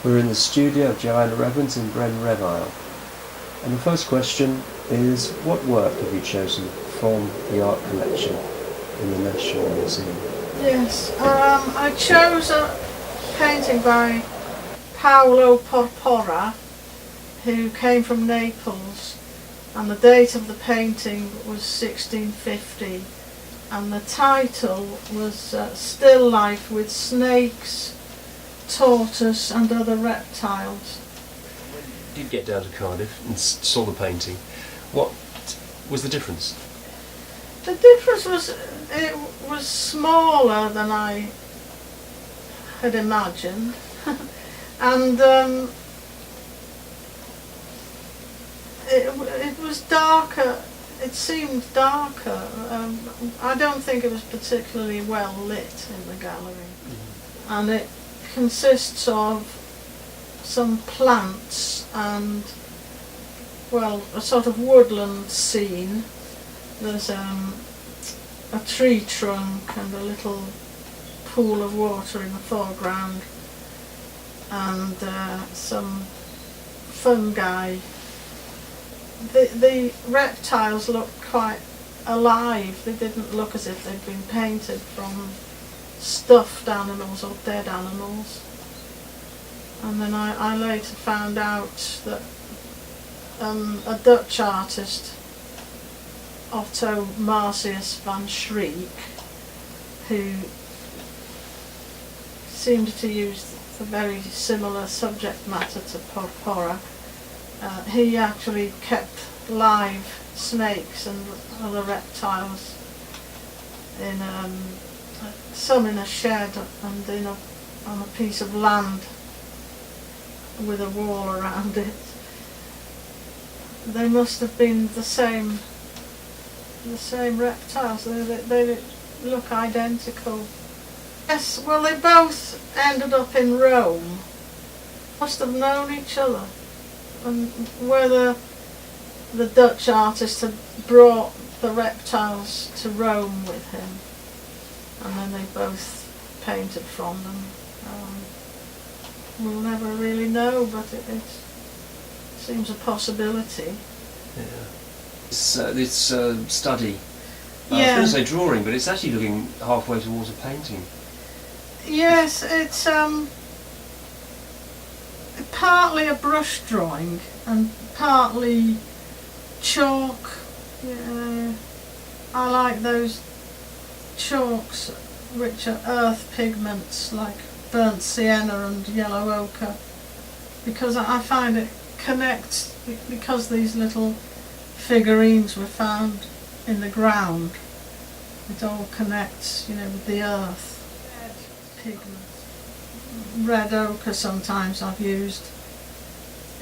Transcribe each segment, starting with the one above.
We're in the studio of Joanna Evans in Bren Revile. And the first question is, what work have you chosen from the art collection in the National Museum? Yes, I chose a painting by Paolo Porpora, who came from Naples, and the date of the painting was 1650, and the title was Still Life with Snakes, Tortoise and Other Reptiles. You did get down to Cardiff and saw the painting. What was the difference? The difference was it was smaller than I had imagined, and it was darker. It seemed darker. I don't think it was particularly well lit in the gallery, and it consists of some plants and, well, a sort of woodland scene. There's a tree trunk and a little pool of water in the foreground, and some fungi. The reptiles looked quite alive. They didn't look as if they'd been painted from stuffed animals or dead animals. And then I later found out that a Dutch artist, Otto Marcius van Schreek, who seemed to use a very similar subject matter to Porpora, he actually kept live snakes and other reptiles in some in a shed and on a piece of land with a wall around it. They must have been the same reptiles. They look identical. Yes, well, they both ended up in Rome. Must have known each other, and whether the Dutch artist had brought the reptiles to Rome with him, and then they both painted from them. We'll never really know, but it seems a possibility. Yeah. This study, yeah. I was going to say drawing, but it's actually looking halfway towards a painting. Yes, it's partly a brush drawing and partly chalk. I like those chalks which are earth pigments like burnt sienna and yellow ochre, because I find it connects, because these little figurines were found in the ground, it all connects, with the earth. Red pigments. Red ochre sometimes I've used.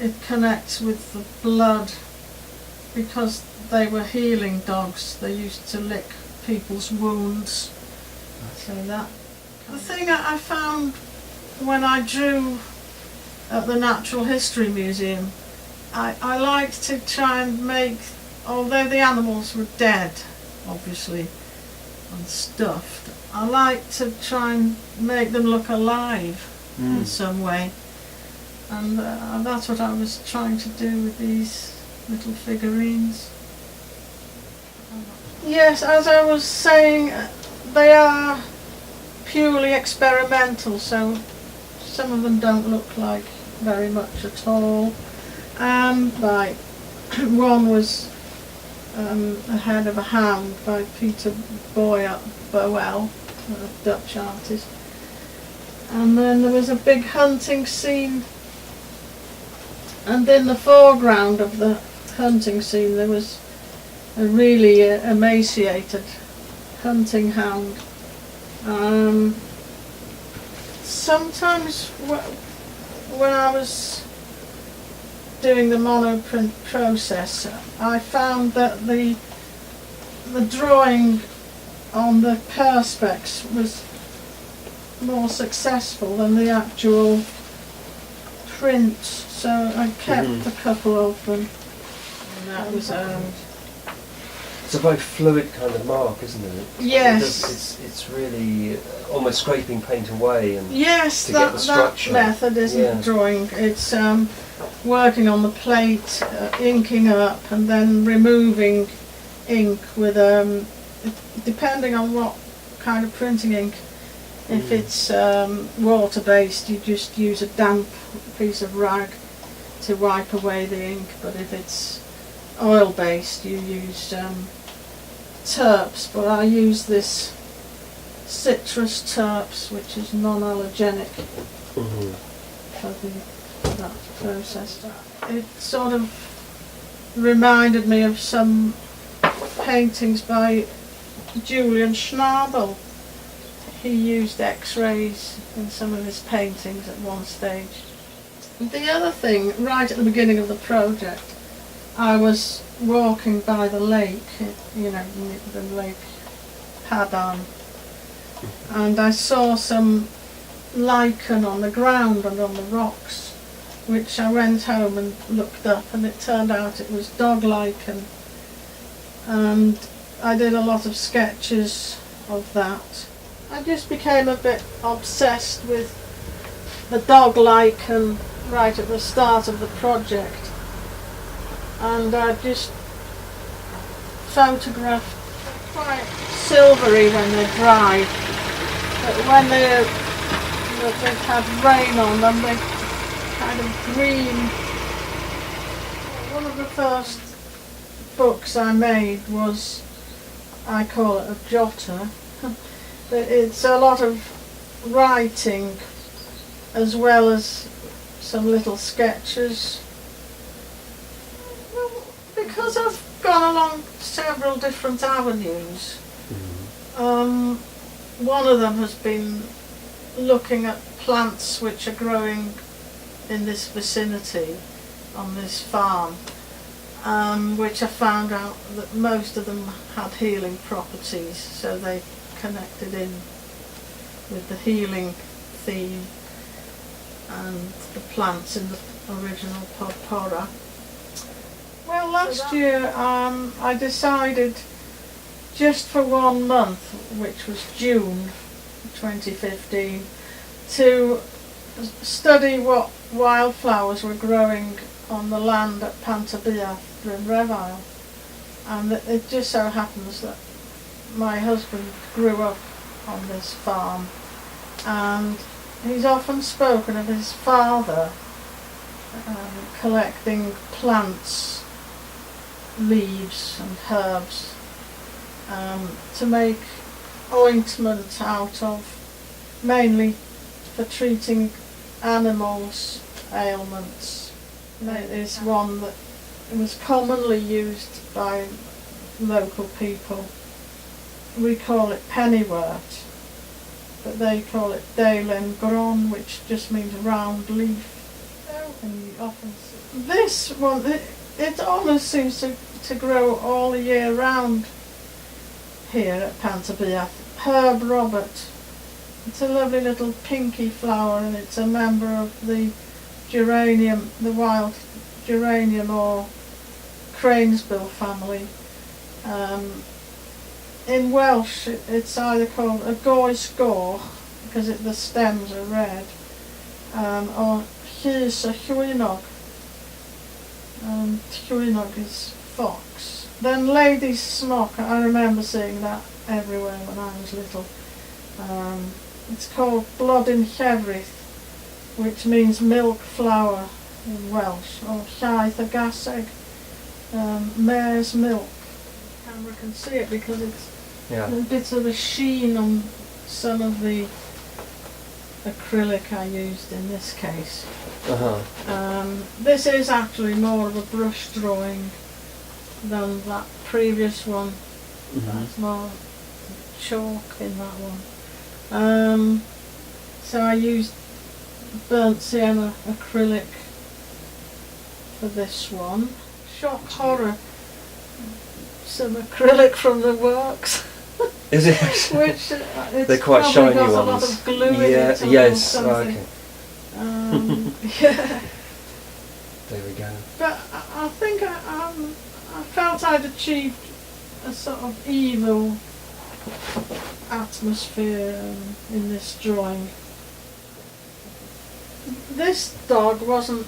It connects with the blood, because they were healing dogs. They used to lick people's wounds. So that. The thing I found when I drew at the Natural History Museum, I liked to try and make, although the animals were dead, obviously, and stuffed, I liked to try and make them look alive in some way. And that's what I was trying to do with these little figurines. Yes, as I was saying, they are purely experimental, so some of them don't look like very much at all. One was a head of a hound by Peter Boel, a Dutch artist. And then there was a big hunting scene, and in the foreground of the hunting scene there was a really emaciated hunting hound. Sometimes when I was doing the monoprint process, I found that the drawing on the perspex was more successful than the actual print, so I kept a couple of them. And that was It's a very fluid kind of mark, isn't it? Yes. It's really almost scraping paint away and Yes, to get the structure. that method isn't drawing. It's working on the plate, inking up, and then removing ink with depending on what kind of printing ink. If it's water-based, you just use a damp piece of rag to wipe away the ink. But if it's oil-based, you use terps. But I use this citrus terps, which is non-allergenic for that process. It sort of reminded me of some paintings by Julian Schnabel. He used X-rays in some of his paintings at one stage. The other thing, right at the beginning of the project, I was walking by the lake, you know, the Lake Paddan, and I saw some lichen on the ground and on the rocks, which I went home and looked up, and it turned out it was dog lichen, and I did a lot of sketches of that. I just became a bit obsessed with the dog lichen right at the start of the project, and I just photographed quite silvery when they're dry, but when they've had rain on them, they're kind of green. One of the first books I made was, I call it a jotter. It's a lot of writing as well as some little sketches. Well, because I've gone along several different avenues, one of them has been looking at plants which are growing in this vicinity on this farm, which I found out that most of them had healing properties, so they connected in with the healing theme and the plants in the original podpora. Well, last year I decided just for 1 month, which was June 2015, to study what wildflowers were growing on the land at Pantabiath in Revile. And it just so happens that my husband grew up on this farm, and he's often spoken of his father collecting plants, leaves and herbs to make ointment out of, mainly for treating animals' ailments. It is one that was commonly used by local people. We call it pennywort, but they call it Dalen Gron, which just means round leaf. And you often see this one, it almost seems to grow all the year round here at Pantabiath. Herb Robert. It's a lovely little pinky flower, and it's a member of the geranium, the wild geranium or cranesbill family. In Welsh it's either called a goes gore, because the stems are red, or Llys a Llwynog, and Llwynog is fox. Then Lady's Smock, I remember seeing that everywhere when I was little. It's called Blodyn Llefrith, which means milk flower in Welsh, or Llaeth y Gaseg, mare's milk. The camera can see it because it's a bit of a sheen on some of the acrylic I used in this case. This is actually more of a brush drawing than that previous one. That's more chalk in that one. So I used burnt sienna acrylic for this one. Shock horror, some acrylic from the works. Is it? Which they're quite shiny got ones. A lot of glue in it. Yes. Okay. Yeah. There we go. But I think I felt I'd achieved a sort of evil atmosphere in this drawing. This dog wasn't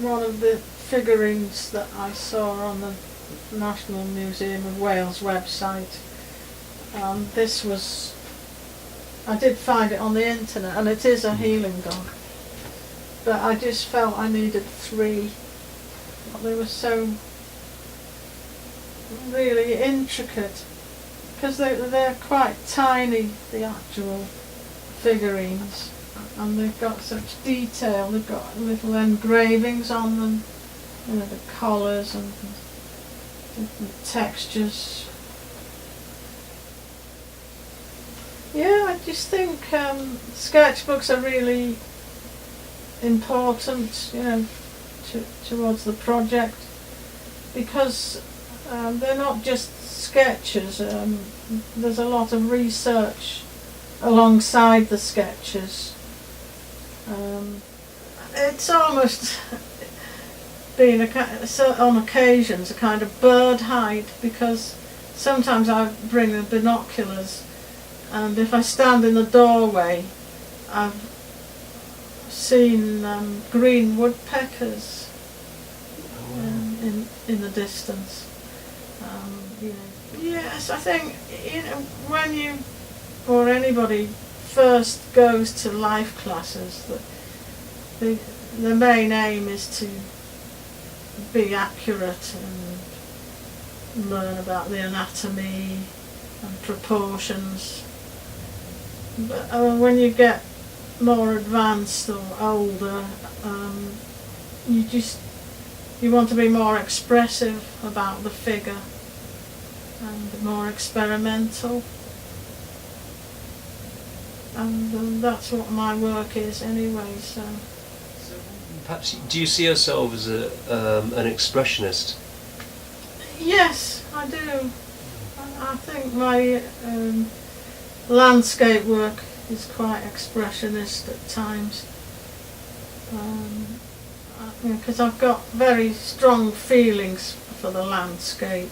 one of the figurines that I saw on the National Museum of Wales website. This was, I did find it on the internet, and it is a healing dog, but I just felt I needed 3. They were so really intricate, because they're quite tiny, the actual figurines, and they've got such detail. They've got little engravings on them, you know, the collars and different textures. Yeah, I just think sketchbooks are really important, you know, towards the project, because they're not just sketches. There's a lot of research alongside the sketches. It's almost been on occasions a kind of bird hide, because sometimes I bring the binoculars, and if I stand in the doorway, I've seen green woodpeckers in the distance. You know. Yes, I think, you know, when you or anybody first goes to life classes, the main aim is to be accurate and learn about the anatomy and proportions. But when you get more advanced or older, you want to be more expressive about the figure and more experimental, and that's what my work is anyway. So perhaps, do you see yourself as an expressionist? Yes, I do. I think my landscape work is quite expressionist at times, because I've got very strong feelings for the landscape.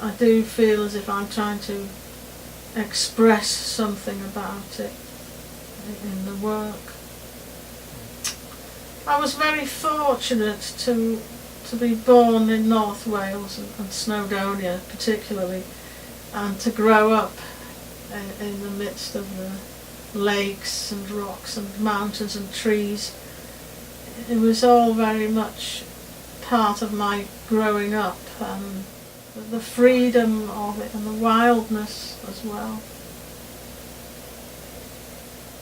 I do feel as if I'm trying to express something about it in the work. I was very fortunate to be born in North Wales and Snowdonia particularly, and to grow up in the midst of the lakes and rocks and mountains and trees. It was all very much part of my growing up, and the freedom of it and the wildness as well.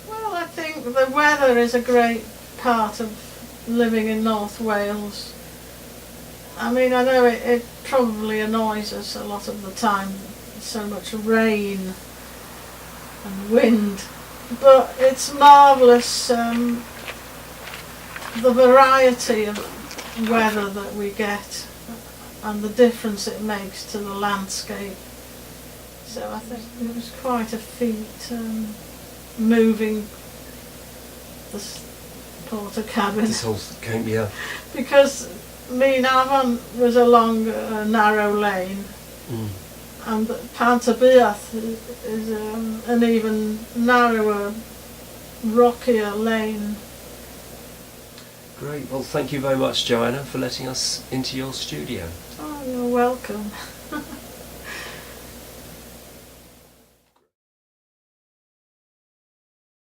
Well, I think the weather is a great part of living in North Wales. I mean, I know it probably annoys us a lot of the time, so much rain and wind, but it's marvellous, the variety of weather that we get and the difference it makes to the landscape. So I think it was quite a feat moving this porter cabin. This whole camp, yeah. Because Mean Avon was along a narrow lane, and Pantabeath is an even narrower, rockier lane. Great. Well, thank you very much, Joanna, for letting us into your studio. Oh, you're welcome.